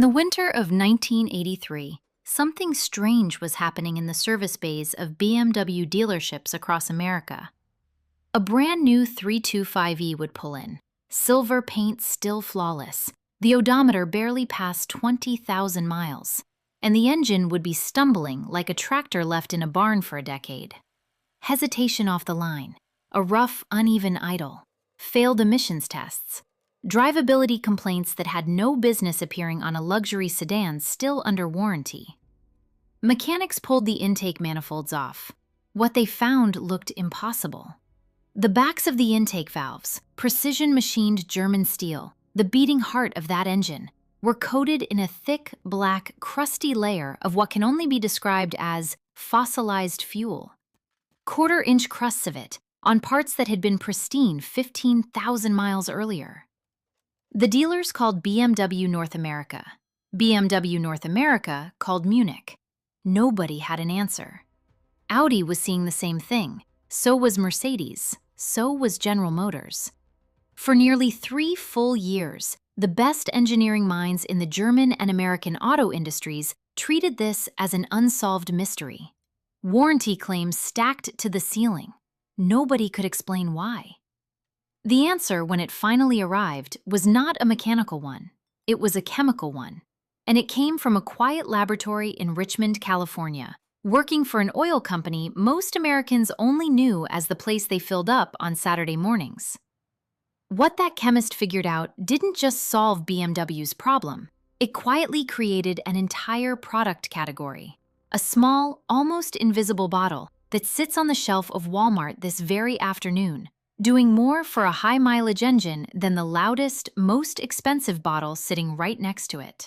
the winter of 1983, something strange was happening in the service bays of BMW dealerships across America. A brand new 325e would pull in, silver paint still flawless, the odometer barely past 20,000 miles, and the engine would be stumbling like a tractor left in a barn for a decade. Hesitation off the line, a rough, uneven idle, failed emissions tests, drivability complaints that had no business appearing on a luxury sedan still under warranty. Mechanics pulled the intake manifolds off. What they found looked impossible. The backs of the intake valves, precision-machined German steel, the beating heart of that engine, were coated in a thick, black, crusty layer of what can only be described as fossilized fuel. Quarter-inch crusts of it, on parts that had been pristine 15,000 miles earlier. The dealers called BMW North America. BMW North America called Munich. Nobody had an answer. Audi was seeing the same thing. So was Mercedes. So was General Motors. For nearly 3 full years, the best engineering minds in the German and American auto industries treated this as an unsolved mystery. Warranty claims stacked to the ceiling. Nobody could explain why. The answer, when it finally arrived, was not a mechanical one. It was a chemical one. And it came from a quiet laboratory in Richmond, California, working for an oil company most Americans only knew as the place they filled up on Saturday mornings. What that chemist figured out didn't just solve BMW's problem. It quietly created an entire product category. A small, almost invisible bottle that sits on the shelf of Walmart this very afternoon, doing more for a high-mileage engine than the loudest, most expensive bottle sitting right next to it.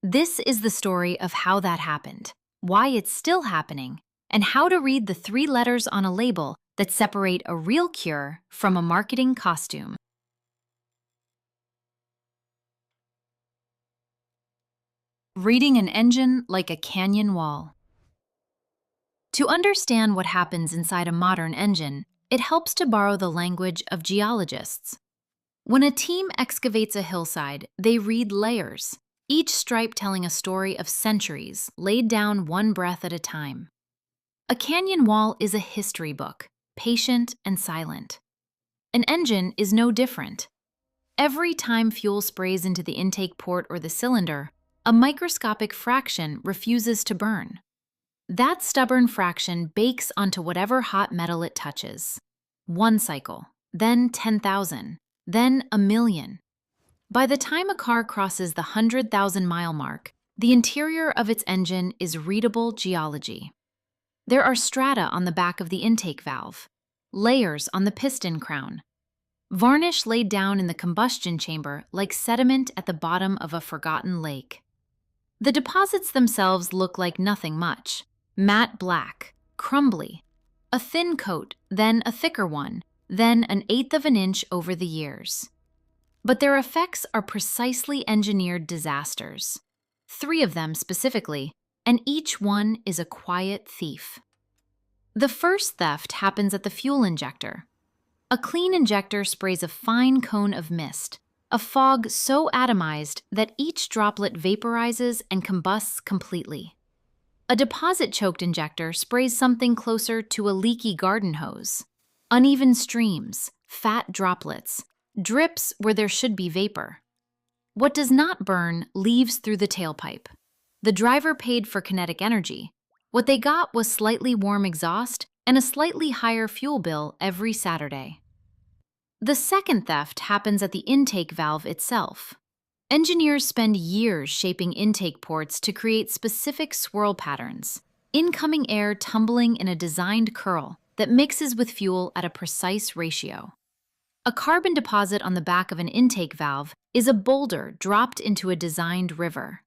This is the story of how that happened, why it's still happening, and how to read the 3 letters on a label that separate a real cure from a marketing costume. Reading an engine like a canyon wall. To understand what happens inside a modern engine, it helps to borrow the language of geologists. When a team excavates a hillside, they read layers, each stripe telling a story of centuries laid down one breath at a time. A canyon wall is a history book, patient and silent. An engine is no different. Every time fuel sprays into the intake port or the cylinder, a microscopic fraction refuses to burn. That stubborn fraction bakes onto whatever hot metal it touches. 1 cycle, then 10,000, then 1,000,000. By the time a car crosses the 100,000-mile mark, the interior of its engine is readable geology. There are strata on the back of the intake valve, layers on the piston crown, varnish laid down in the combustion chamber like sediment at the bottom of a forgotten lake. The deposits themselves look like nothing much. Matte black, crumbly, a thin coat, then a thicker one, then an 1/8 of an inch over the years. But their effects are precisely engineered disasters. 3 of them specifically, and each one is a quiet thief. The first theft happens at the fuel injector. A clean injector sprays a fine cone of mist, a fog so atomized that each droplet vaporizes and combusts completely. A deposit-choked injector sprays something closer to a leaky garden hose. Uneven streams, fat droplets, drips where there should be vapor. What does not burn leaves through the tailpipe. The driver paid for kinetic energy. What they got was slightly warm exhaust and a slightly higher fuel bill every Saturday. The second theft happens at the intake valve itself. Engineers spend years shaping intake ports to create specific swirl patterns, incoming air tumbling in a designed curl that mixes with fuel at a precise ratio. A carbon deposit on the back of an intake valve is a boulder dropped into a designed river.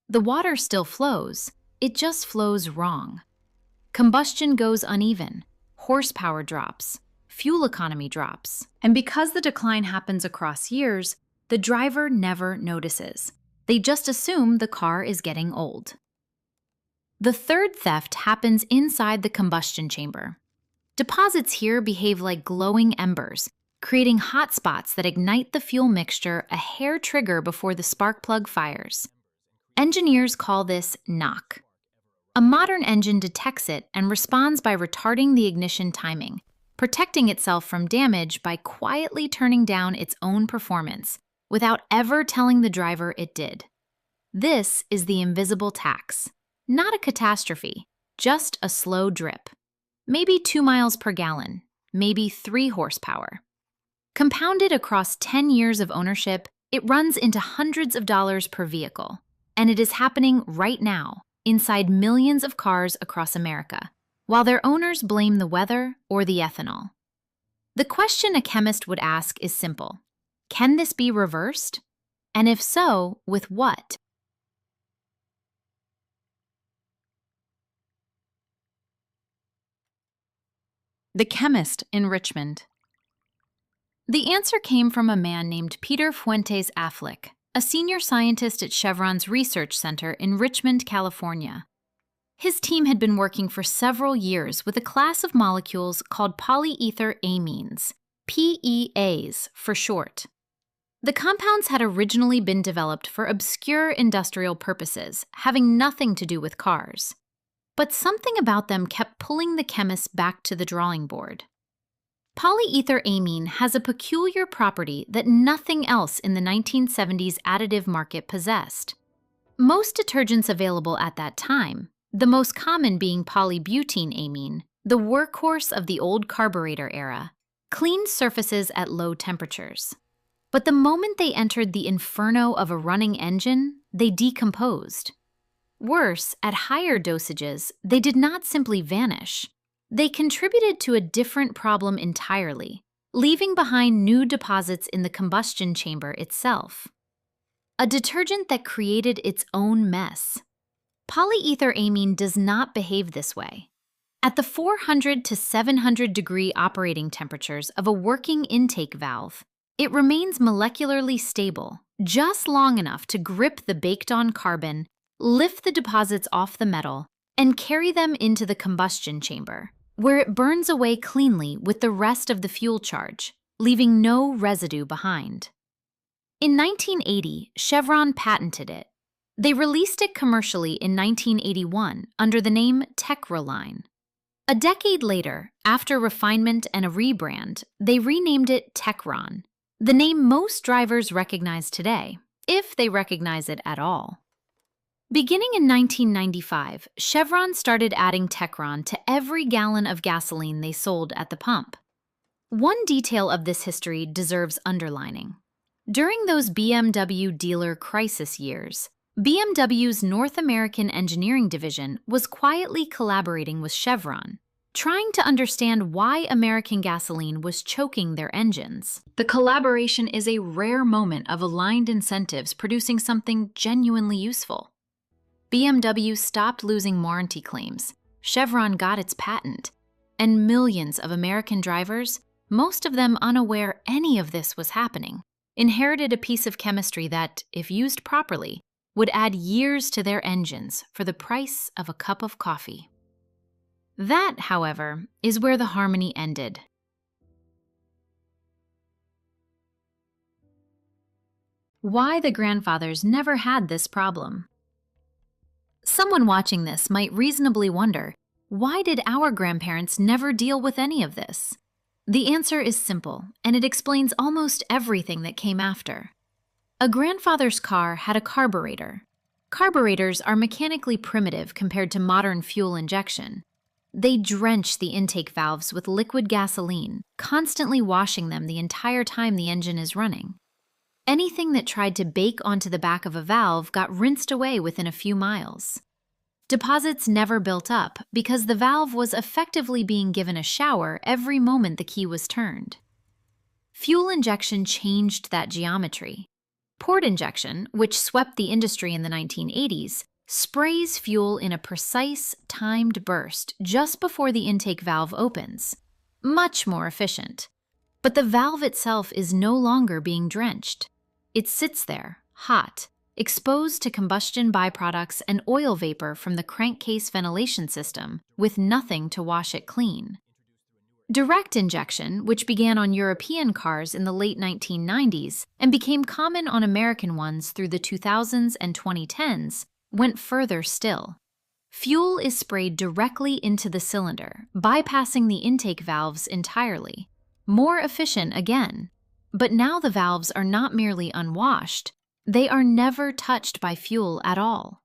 The water still flows, it just flows wrong. Combustion goes uneven, horsepower drops, fuel economy drops, and because the decline happens across years, the driver never notices. They just assume the car is getting old. The third theft happens inside the combustion chamber. Deposits here behave like glowing embers, creating hot spots that ignite the fuel mixture a hair trigger before the spark plug fires. Engineers call this knock. A modern engine detects it and responds by retarding the ignition timing, protecting itself from damage by quietly turning down its own performance without ever telling the driver it did. This is the invisible tax. Not a catastrophe, just a slow drip. Maybe 2 miles per gallon, maybe 3 horsepower. Compounded across 10 years of ownership, it runs into hundreds of dollars per vehicle. And it is happening right now, inside millions of cars across America, while their owners blame the weather or the ethanol. The question a chemist would ask is simple. Can this be reversed? And if so, with what? The chemist in Richmond. The answer came from a man named Peter Fuentes-Afflick, a senior scientist at Chevron's research center in Richmond, California. His team had been working for several years with a class of molecules called polyether amines, PEAs for short. The compounds had originally been developed for obscure industrial purposes, having nothing to do with cars. But something about them kept pulling the chemists back to the drawing board. Polyether amine has a peculiar property that nothing else in the 1970s additive market possessed. Most detergents available at that time, the most common being polybutene amine, the workhorse of the old carburetor era, cleaned surfaces at low temperatures. But the moment they entered the inferno of a running engine, they decomposed. Worse, at higher dosages, they did not simply vanish. They contributed to a different problem entirely, leaving behind new deposits in the combustion chamber itself. A detergent that created its own mess. Polyether amine does not behave this way. At the 400 to 700 degree operating temperatures of a working intake valve, it remains molecularly stable, just long enough to grip the baked-on carbon, lift the deposits off the metal, and carry them into the combustion chamber, where it burns away cleanly with the rest of the fuel charge, leaving no residue behind. In 1980, Chevron patented it. They released it commercially in 1981 under the name Techron. A decade later, after refinement and a rebrand, they renamed it Techron, the name most drivers recognize today, if they recognize it at all. Beginning in 1995, Chevron started adding Techron to every gallon of gasoline they sold at the pump. One detail of this history deserves underlining. During those BMW dealer crisis years, BMW's North American engineering division was quietly collaborating with Chevron, trying to understand why American gasoline was choking their engines. The collaboration is a rare moment of aligned incentives producing something genuinely useful. BMW stopped losing warranty claims, Chevron got its patent, and millions of American drivers, most of them unaware any of this was happening, inherited a piece of chemistry that, if used properly, would add years to their engines for the price of a cup of coffee. That, however, is where the harmony ended. Why the grandfathers never had this problem? Someone watching this might reasonably wonder, why did our grandparents never deal with any of this? The answer is simple, and it explains almost everything that came after. A grandfather's car had a carburetor. Carburetors are mechanically primitive compared to modern fuel injection. They drench the intake valves with liquid gasoline, constantly washing them the entire time the engine is running. Anything that tried to bake onto the back of a valve got rinsed away within a few miles. Deposits never built up because the valve was effectively being given a shower every moment the key was turned. Fuel injection changed that geometry. Port injection, which swept the industry in the 1980s, sprays fuel in a precise, timed burst just before the intake valve opens. Much more efficient. But the valve itself is no longer being drenched. It sits there, hot, exposed to combustion byproducts and oil vapor from the crankcase ventilation system, with nothing to wash it clean. Direct injection, which began on European cars in the late 1990s and became common on American ones through the 2000s and 2010s, went further still. Fuel is sprayed directly into the cylinder, bypassing the intake valves entirely. More efficient again. But now the valves are not merely unwashed, they are never touched by fuel at all.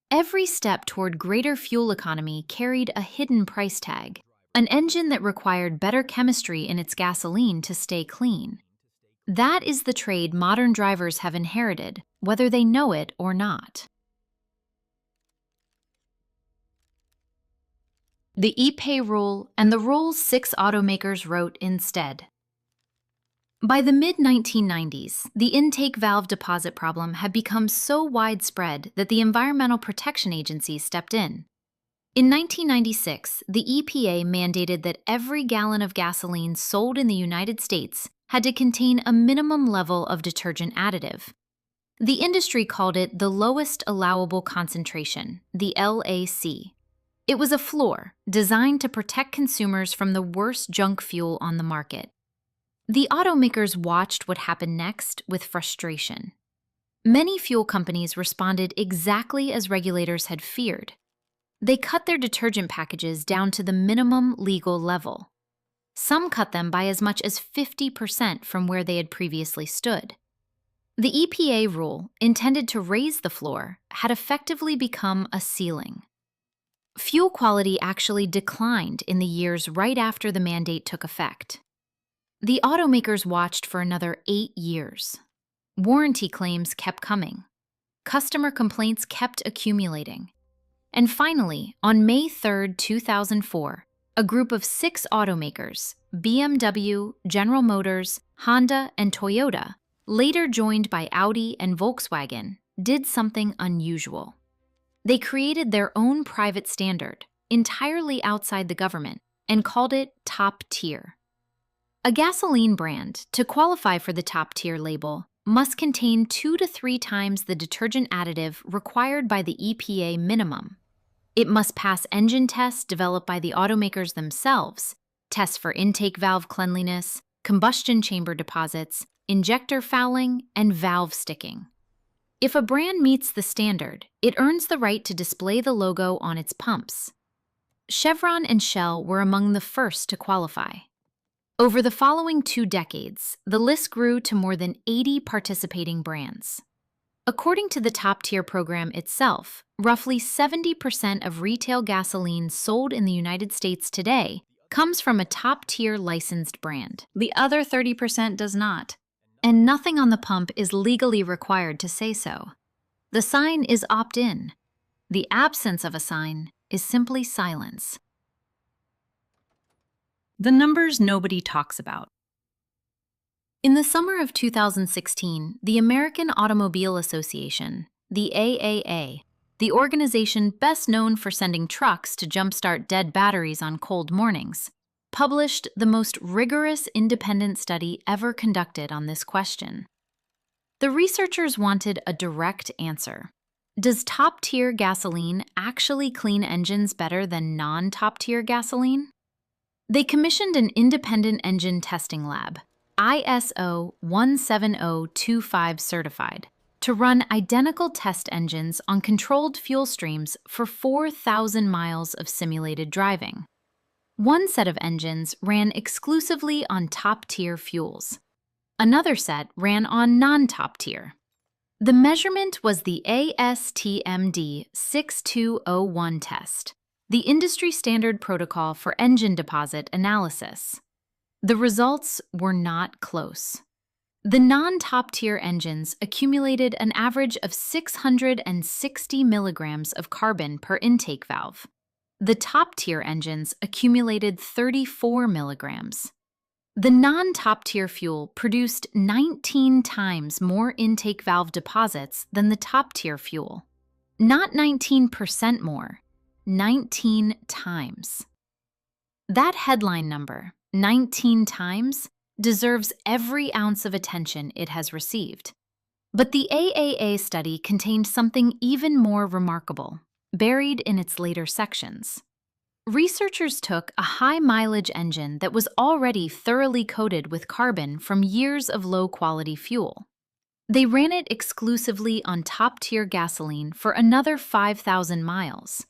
Every step toward greater fuel economy carried a hidden price tag, an engine that required better chemistry in its gasoline to stay clean. That is the trade modern drivers have inherited, whether they know it or not. The EPA rule and the rules 6 automakers wrote instead. By the mid-1990s, the intake valve deposit problem had become so widespread that the Environmental Protection Agency stepped in. In 1996, the EPA mandated that every gallon of gasoline sold in the United States had to contain a minimum level of detergent additive. The industry called it the lowest allowable concentration, the LAC. It was a floor designed to protect consumers from the worst junk fuel on the market. The automakers watched what happened next with frustration. Many fuel companies responded exactly as regulators had feared. They cut their detergent packages down to the minimum legal level. Some cut them by as much as 50% from where they had previously stood. The EPA rule, intended to raise the floor, had effectively become a ceiling. Fuel quality actually declined in the years right after the mandate took effect. The automakers watched for another 8 years. Warranty claims kept coming. Customer complaints kept accumulating. And finally, on May 3, 2004, a group of 6 automakers, BMW, General Motors, Honda, and Toyota, later joined by Audi and Volkswagen, did something unusual. They created their own private standard, entirely outside the government, and called it Top Tier. A gasoline brand, to qualify for the Top Tier label, must contain 2 to 3 times the detergent additive required by the EPA minimum. It must pass engine tests developed by the automakers themselves, tests for intake valve cleanliness, combustion chamber deposits, injector fouling, and valve sticking. If a brand meets the standard, it earns the right to display the logo on its pumps. Chevron and Shell were among the first to qualify. Over the following 2 decades, the list grew to more than 80 participating brands. According to the Top Tier program itself, roughly 70% of retail gasoline sold in the United States today comes from a top-tier licensed brand. The other 30% does not. And nothing on the pump is legally required to say so. The sign is opt-in. The absence of a sign is simply silence. The numbers nobody talks about. In the summer of 2016, the American Automobile Association, the AAA, the organization best known for sending trucks to jumpstart dead batteries on cold mornings, published the most rigorous independent study ever conducted on this question. The researchers wanted a direct answer. Does top-tier gasoline actually clean engines better than non-top-tier gasoline? They commissioned an independent engine testing lab, ISO 17025 certified, to run identical test engines on controlled fuel streams for 4,000 miles of simulated driving. One set of engines ran exclusively on top-tier fuels. Another set ran on non-top tier. The measurement was the ASTMD 6201 test, the industry standard protocol for engine deposit analysis. The results were not close. The non-top tier engines accumulated an average of 660 milligrams of carbon per intake valve. The top-tier engines accumulated 34 milligrams. The non-top tier fuel produced 19 times more intake valve deposits than the top-tier fuel. Not 19% more, 19 times. That headline number, 19 times, deserves every ounce of attention it has received. But the AAA study contained something even more remarkable, buried in its later sections. Researchers took a high-mileage engine that was already thoroughly coated with carbon from years of low-quality fuel. They ran it exclusively on top-tier gasoline for another 5,000 miles.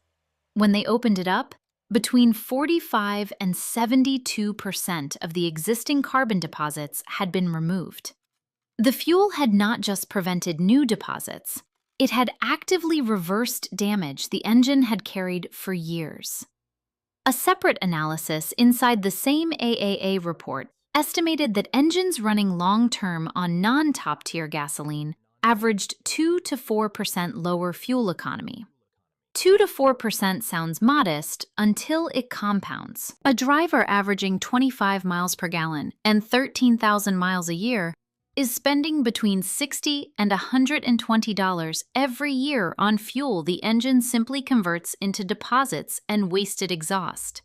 When they opened it up, between 45 and 72% of the existing carbon deposits had been removed. The fuel had not just prevented new deposits, it had actively reversed damage the engine had carried for years. A separate analysis inside the same AAA report estimated that engines running long-term on non-top-tier gasoline averaged 2 to 4% lower fuel economy. 2 to 4% sounds modest until it compounds. A driver averaging 25 miles per gallon and 13,000 miles a year is spending between $60 and $120 every year on fuel the engine simply converts into deposits and wasted exhaust.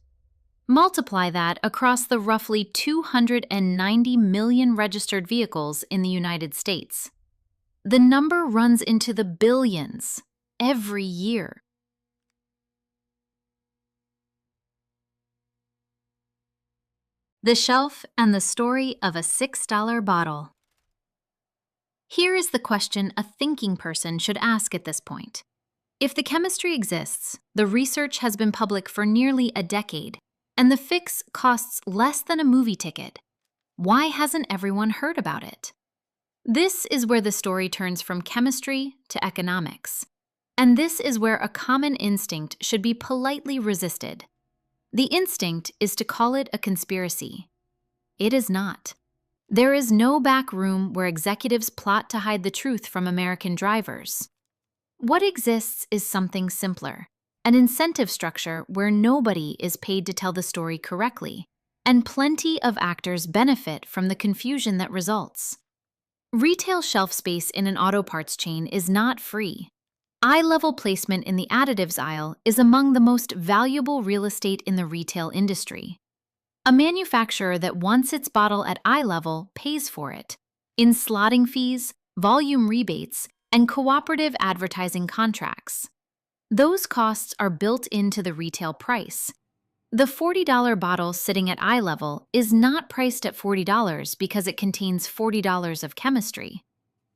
Multiply that across the roughly 290 million registered vehicles in the United States. The number runs into the billions every year. The shelf and the story of a $6 bottle. Here is the question a thinking person should ask at this point. If the chemistry exists, the research has been public for nearly a decade, and the fix costs less than a movie ticket, why hasn't everyone heard about it? This is where the story turns from chemistry to economics. And this is where a common instinct should be politely resisted. The instinct is to call it a conspiracy. It is not. There is no back room where executives plot to hide the truth from American drivers. What exists is something simpler, an incentive structure where nobody is paid to tell the story correctly, and plenty of actors benefit from the confusion that results. Retail shelf space in an auto parts chain is not free. Eye-level placement in the additives aisle is among the most valuable real estate in the retail industry. A manufacturer that wants its bottle at eye level pays for it, in slotting fees, volume rebates, and cooperative advertising contracts. Those costs are built into the retail price. The $40 bottle sitting at eye level is not priced at $40 because it contains $40 of chemistry.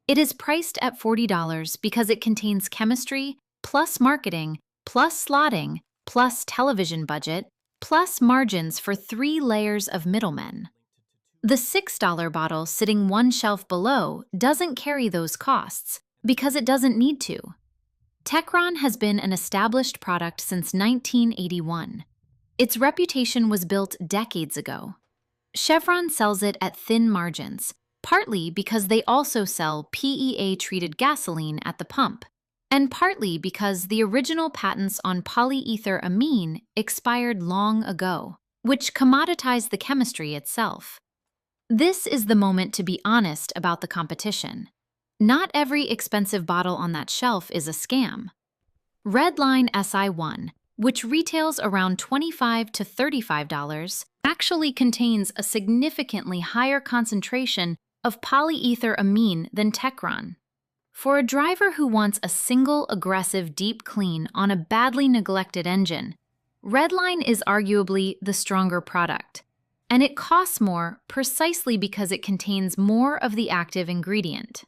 It is priced at $40 because it contains chemistry, plus marketing, plus slotting, plus television budget, plus margins for 3 layers of middlemen. The $6 bottle sitting one shelf below doesn't carry those costs because it doesn't need to. Techron has been an established product since 1981. Its reputation was built decades ago. Chevron sells it at thin margins, partly because they also sell PEA-treated gasoline at the pump, and partly because the original patents on polyether amine expired long ago, which commoditized the chemistry itself. This is the moment to be honest about the competition. Not every expensive bottle on that shelf is a scam. Redline SI1, which retails around $25 to $35, actually contains a significantly higher concentration of polyether amine than Techron. For a driver who wants a single aggressive deep clean on a badly neglected engine, Redline is arguably the stronger product, and it costs more precisely because it contains more of the active ingredient.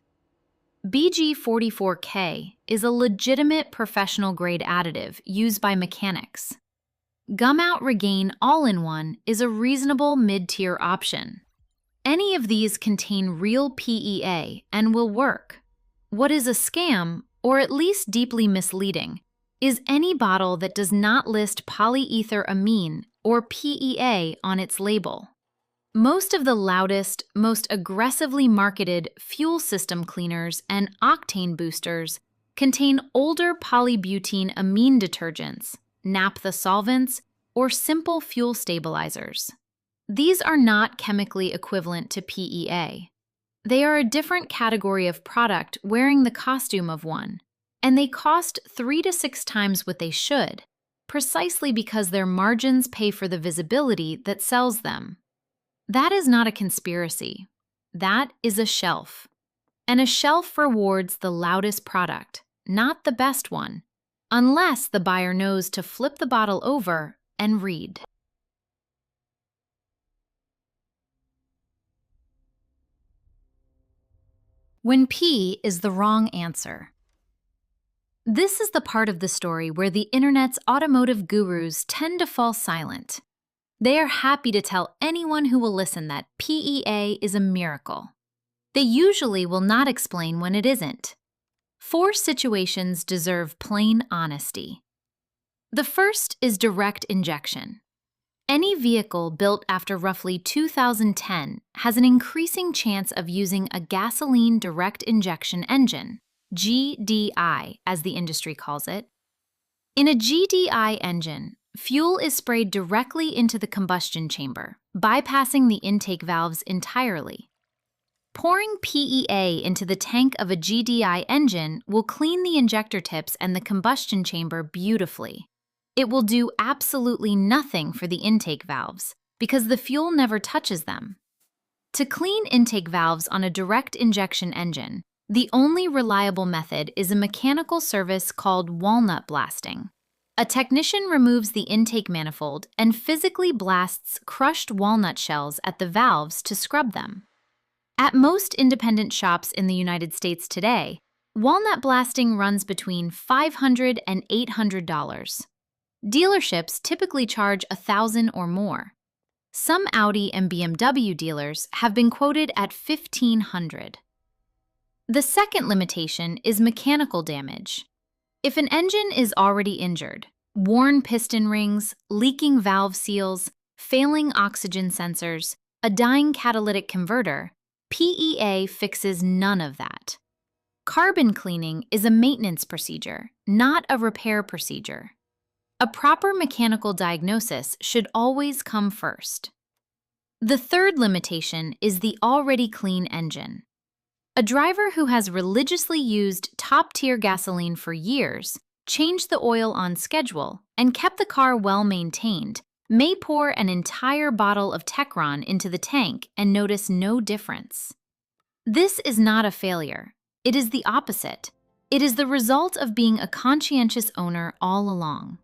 BG44K is a legitimate professional-grade additive used by mechanics. Gumout Regain All-in-One is a reasonable mid-tier option. Any of these contain real PEA and will work. What is a scam, or at least deeply misleading, is any bottle that does not list polyether amine or PEA on its label. Most of the loudest, most aggressively marketed fuel system cleaners and octane boosters contain older polybutene amine detergents, naphtha solvents, or simple fuel stabilizers. These are not chemically equivalent to PEA. They are a different category of product wearing the costume of one, and they cost 3 to 6 times what they should, precisely because their margins pay for the visibility that sells them. That is not a conspiracy. That is a shelf. And a shelf rewards the loudest product, not the best one, unless the buyer knows to flip the bottle over and read. When P is the wrong answer. This is the part of the story where the internet's automotive gurus tend to fall silent. They are happy to tell anyone who will listen that PEA is a miracle. They usually will not explain when it isn't. 4 situations deserve plain honesty. The first is direct injection. Any vehicle built after roughly 2010 has an increasing chance of using a gasoline direct injection engine, GDI as the industry calls it. In a GDI engine, fuel is sprayed directly into the combustion chamber, bypassing the intake valves entirely. Pouring PEA into the tank of a GDI engine will clean the injector tips and the combustion chamber beautifully. It will do absolutely nothing for the intake valves because the fuel never touches them. To clean intake valves on a direct injection engine, the only reliable method is a mechanical service called walnut blasting. A technician removes the intake manifold and physically blasts crushed walnut shells at the valves to scrub them. At most independent shops in the United States today, walnut blasting runs between $500 and $800. Dealerships typically charge $1,000 or more. Some Audi and BMW dealers have been quoted at $1,500. The second limitation is mechanical damage. If an engine is already injured, worn piston rings, leaking valve seals, failing oxygen sensors, a dying catalytic converter, PEA fixes none of that. Carbon cleaning is a maintenance procedure, not a repair procedure. A proper mechanical diagnosis should always come first. The third limitation is the already clean engine. A driver who has religiously used top-tier gasoline for years, changed the oil on schedule, and kept the car well maintained may pour an entire bottle of Techron into the tank and notice no difference. This is not a failure. It is the opposite. It is the result of being a conscientious owner all along.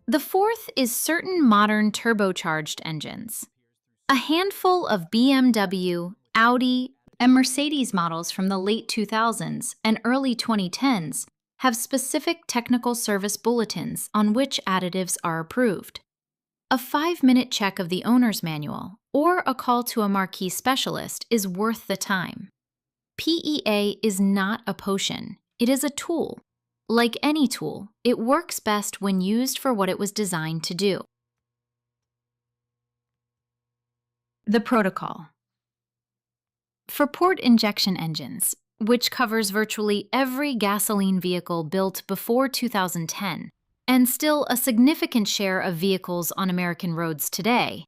The fourth is certain modern turbocharged engines. A handful of BMW, Audi, and Mercedes models from the late 2000s and early 2010s have specific technical service bulletins on which additives are approved. A 5-minute check of the owner's manual or a call to a marquee specialist is worth the time. PEA is not a potion, it is a tool. Like any tool, it works best when used for what it was designed to do. The protocol. For port injection engines, which covers virtually every gasoline vehicle built before 2010, and still a significant share of vehicles on American roads today,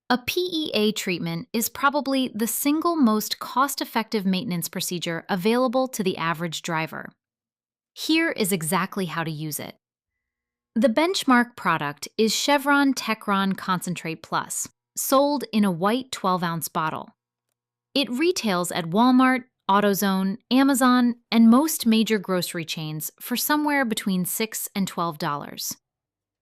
a PEA treatment is probably the single most cost-effective maintenance procedure available to the average driver. Here is exactly how to use it. The benchmark product is Chevron Techron Concentrate Plus, sold in a white 12-ounce bottle. It retails at Walmart, AutoZone, Amazon, and most major grocery chains for somewhere between $6 and $12.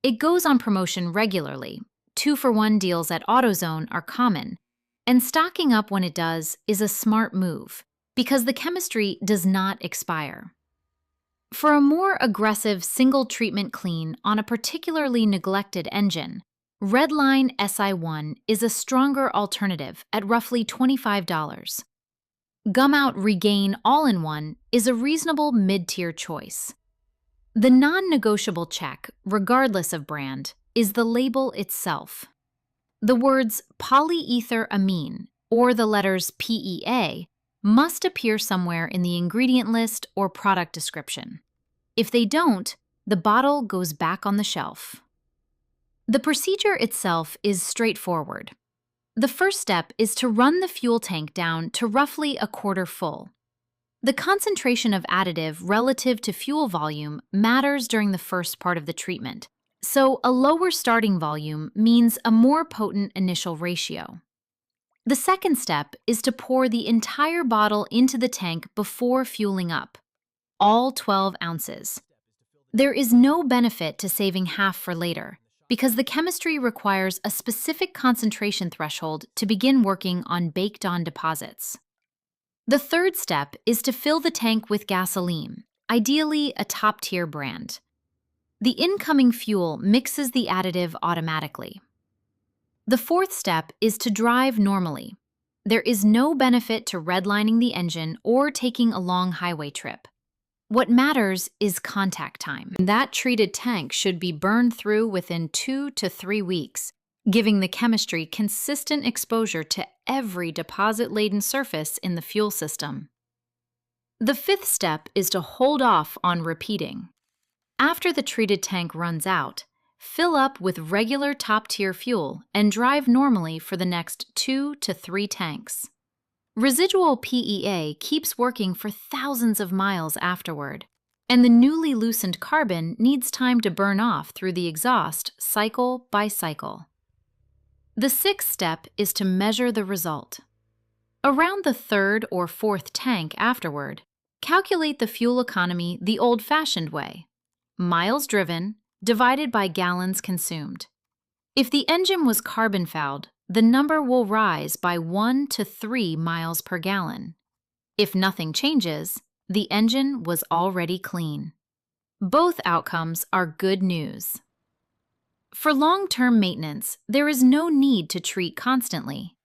It goes on promotion regularly. 2-for-1 deals at AutoZone are common, and stocking up when it does is a smart move because the chemistry does not expire. For a more aggressive single treatment clean on a particularly neglected engine, Redline SI1 is a stronger alternative at roughly $25. Gumout Regain All-in-One is a reasonable mid-tier choice. The non-negotiable check, regardless of brand, is the label itself. The words polyether amine, or the letters PEA, must appear somewhere in the ingredient list or product description. If they don't, the bottle goes back on the shelf. The procedure itself is straightforward. The first step is to run the fuel tank down to roughly a quarter full. The concentration of additive relative to fuel volume matters during the first part of the treatment, so a lower starting volume means a more potent initial ratio. The second step is to pour the entire bottle into the tank before fueling up, all 12 ounces. There is no benefit to saving half for later. because the chemistry requires a specific concentration threshold to begin working on baked-on deposits. The third step is to fill the tank with gasoline, ideally a top-tier brand. The incoming fuel mixes the additive automatically. The fourth step is to drive normally. There is no benefit to redlining the engine or taking a long highway trip. What matters is contact time. That treated tank should be burned through within 2 to 3 weeks, giving the chemistry consistent exposure to every deposit-laden surface in the fuel system. The fifth step is to hold off on repeating. After the treated tank runs out, fill up with regular top-tier fuel and drive normally for the next 2 to 3 tanks. Residual PEA keeps working for thousands of miles afterward, and the newly loosened carbon needs time to burn off through the exhaust cycle by cycle. The sixth step is to measure the result. Around the third or fourth tank afterward, calculate the fuel economy the old-fashioned way: miles driven divided by gallons consumed. If the engine was carbon-fouled, the number will rise by 1 to 3 miles per gallon. If nothing changes, the engine was already clean. Both outcomes are good news. For long-term maintenance, there is no need to treat constantly.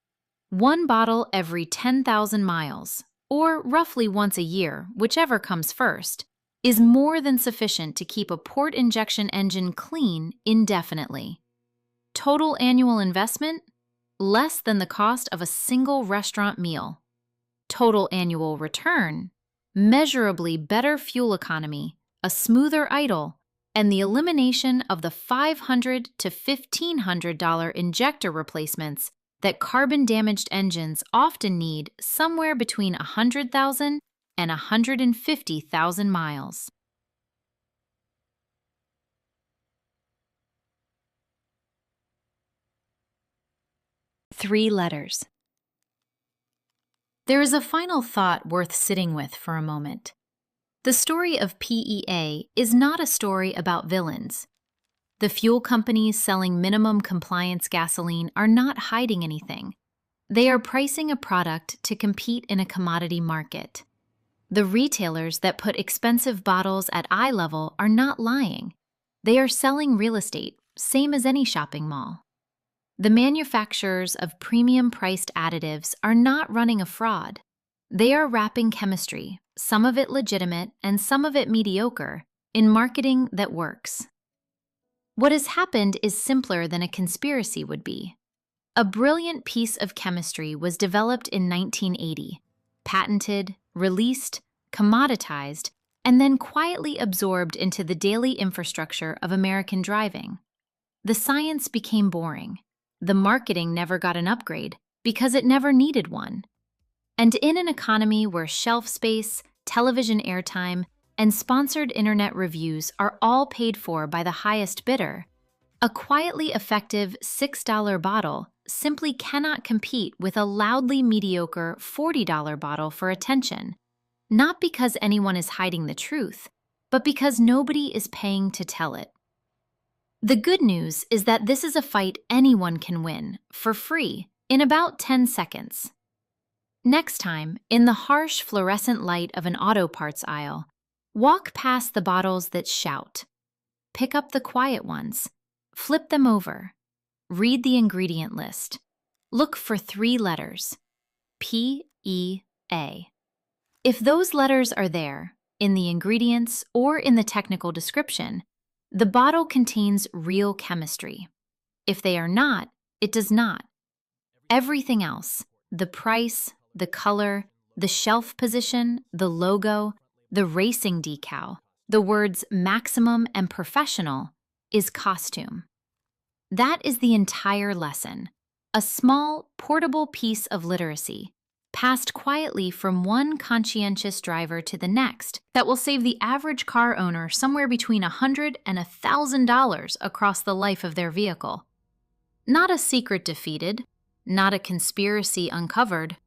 One bottle every 10,000 miles, or roughly once a year, whichever comes first, is more than sufficient to keep a port injection engine clean indefinitely. Total annual investment? Less than the cost of a single restaurant meal. Total annual return? Measurably better fuel economy, a smoother idle, and the elimination of the $500 to $1,500 injector replacements that carbon-damaged engines often need somewhere between 100,000 and 150,000 miles. Three letters. There is a final thought worth sitting with for a moment. The story of PEA is not a story about villains. The fuel companies selling minimum compliance gasoline are not hiding anything. They are pricing a product to compete in a commodity market. The retailers that put expensive bottles at eye level are not lying. They are selling real estate, same as any shopping mall. The manufacturers of premium-priced additives are not running a fraud. They are wrapping chemistry, some of it legitimate and some of it mediocre, in marketing that works. What has happened is simpler than a conspiracy would be. A brilliant piece of chemistry was developed in 1980, patented, released, commoditized, and then quietly absorbed into the daily infrastructure of American driving. The science became boring. The marketing never got an upgrade because it never needed one. And in an economy where shelf space, television airtime, and sponsored internet reviews are all paid for by the highest bidder, a quietly effective $6 bottle simply cannot compete with a loudly mediocre $40 bottle for attention, not because anyone is hiding the truth, but because nobody is paying to tell it. The good news is that this is a fight anyone can win, for free, in about 10 seconds. Next time, in the harsh fluorescent light of an auto parts aisle, walk past the bottles that shout. Pick up the quiet ones. Flip them over. Read the ingredient list. Look for 3 letters. P-E-A. If those letters are there, in the ingredients or in the technical description, the bottle contains real chemistry. If they are not, it does not. Everything else, the price, the color, the shelf position, the logo, the racing decal, the words maximum and professional, is costume. That is the entire lesson, a small, portable piece of literacy, passed quietly from one conscientious driver to the next, that will save the average car owner somewhere between $100 and $1,000 across the life of their vehicle. Not a secret defeated, not a conspiracy uncovered,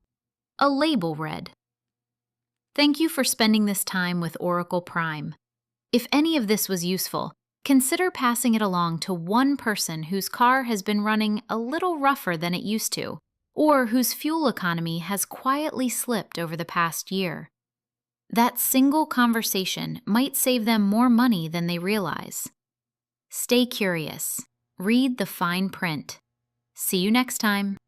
a label read. Thank you for spending this time with Oracle Prime. If any of this was useful, Consider passing it along to one person whose car has been running a little rougher than it used to, or whose fuel economy has quietly slipped over the past year. That single conversation might save them more money than they realize. Stay curious. Read the fine print. See you next time.